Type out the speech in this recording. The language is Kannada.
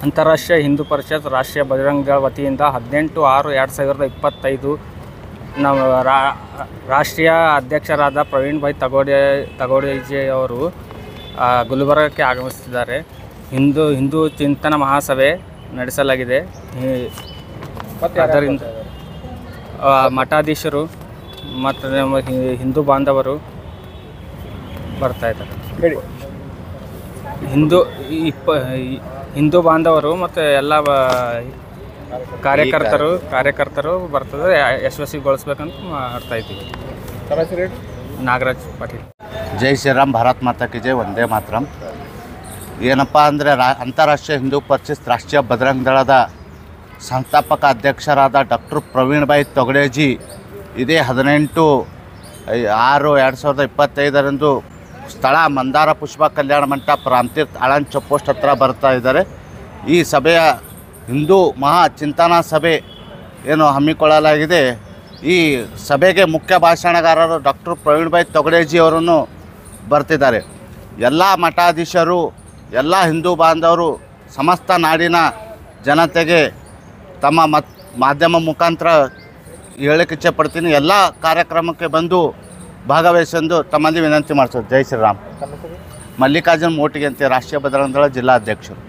ಅಂತಾರಾಷ್ಟ್ರೀಯ ಹಿಂದೂ ಪರಿಷತ್ ರಾಷ್ಟ್ರೀಯ ಬಜರಂಗ ದಳ ವತಿಯಿಂದ 18/6/2025 ನಮ್ಮ ರಾಷ್ಟ್ರೀಯ ಅಧ್ಯಕ್ಷರಾದ ಪ್ರವೀಣ್ ಭಾಯ್ ತಗೋಡೇಜಿ ಅವರು ಗುಲ್ಬರ್ಗಕ್ಕೆ ಆಗಮಿಸುತ್ತಿದ್ದಾರೆ. ಹಿಂದೂ ಚಿಂತನ ಮಹಾಸಭೆ ನಡೆಸಲಾಗಿದೆ. ಅದರಿಂದ ಮಠಾಧೀಶರು ಮತ್ತು ನಮ್ಮ ಹಿಂದೂ ಬಾಂಧವರು ಬರ್ತಾ ಇದ್ದಾರೆ. ಹಿಂದೂ ಬಾಂಧವರು ಮತ್ತು ಎಲ್ಲ ಕಾರ್ಯಕರ್ತರು ಬರ್ತದೆ, ಯಶಸ್ವಿಗೊಳಿಸ್ಬೇಕಂತ ಮಾಡ್ತಾ ಇದ್ದೀವಿ. ನಾಗರಾಜ್ ಪಾಟೀಲ್. ಜೈ ಶ್ರೀರಾಮ್, ಭಾರತ್ ಮಾತಾ ಕಿ ಜೈ, ವಂದೇ ಮಾತರಂ. ಏನಪ್ಪ ಅಂದರೆ ಅಂತಾರಾಷ್ಟ್ರೀಯ ಹಿಂದೂ ಪರಿಷತ್ ರಾಷ್ಟ್ರೀಯ ಬಜರಂಗ ದಳದ ಸಂಸ್ಥಾಪಕ ಅಧ್ಯಕ್ಷರಾದ ಡಾಕ್ಟರ್ ಪ್ರವೀಣ್ ಭಾಯ್ ತೊಗಡೇಜಿ ಇದೇ 18/6/2025 ಸ್ಥಳ ಮಂದಾರ ಪುಷ್ಪ ಕಲ್ಯಾಣ ಮಂಟಪ ರಾಮತೀರ್ಥ ಆಳಂದ್ ಚೆಕ್ ಪೋಸ್ಟ್ ಹತ್ರ ಬರ್ತಾ ಇದ್ದಾರೆ. ಈ ಸಭೆಯ ಹಿಂದೂ ಮಹಾ ಚಿಂತನಾ ಸಭೆ ಏನು ಹಮ್ಮಿಕೊಳ್ಳಲಾಗಿದೆ. ಈ ಸಭೆಗೆ ಮುಖ್ಯ ಭಾಷಣಗಾರರು ಡಾಕ್ಟರ್ ಪ್ರವೀಣ್ ಭಾಯ್ ತೊಗಡೇಜಿ ಅವರನ್ನು ಬರ್ತಿದ್ದಾರೆ. ಎಲ್ಲ ಮಠಾಧೀಶರು, ಎಲ್ಲ ಹಿಂದೂ ಬಾಂಧವರು, ಸಮಸ್ತ ನಾಡಿನ ಜನತೆಗೆ ತಮ್ಮ ಮಾಧ್ಯಮ ಮುಖಾಂತರ ಹೇಳಕ್ಕೆ ಇಚ್ಛೆಪಡ್ತೀನಿ, ಎಲ್ಲ ಕಾರ್ಯಕ್ರಮಕ್ಕೆ ಬಂದು ಭಾಗವಹಿಸೆಂದು ತಮ್ಮಲ್ಲಿ ವಿನಂತಿ ಮಾಡಿಸೋದು. ಜೈ ಶ್ರೀರಾಮ್. ಮಲ್ಲಿಕಾರ್ಜುನ್ ಮೋಟಿಗೆ ಅಂತ ರಾಷ್ಟ್ರೀಯ ಬಜರಂಗ ದಳ ಜಿಲ್ಲಾಧ್ಯಕ್ಷರು.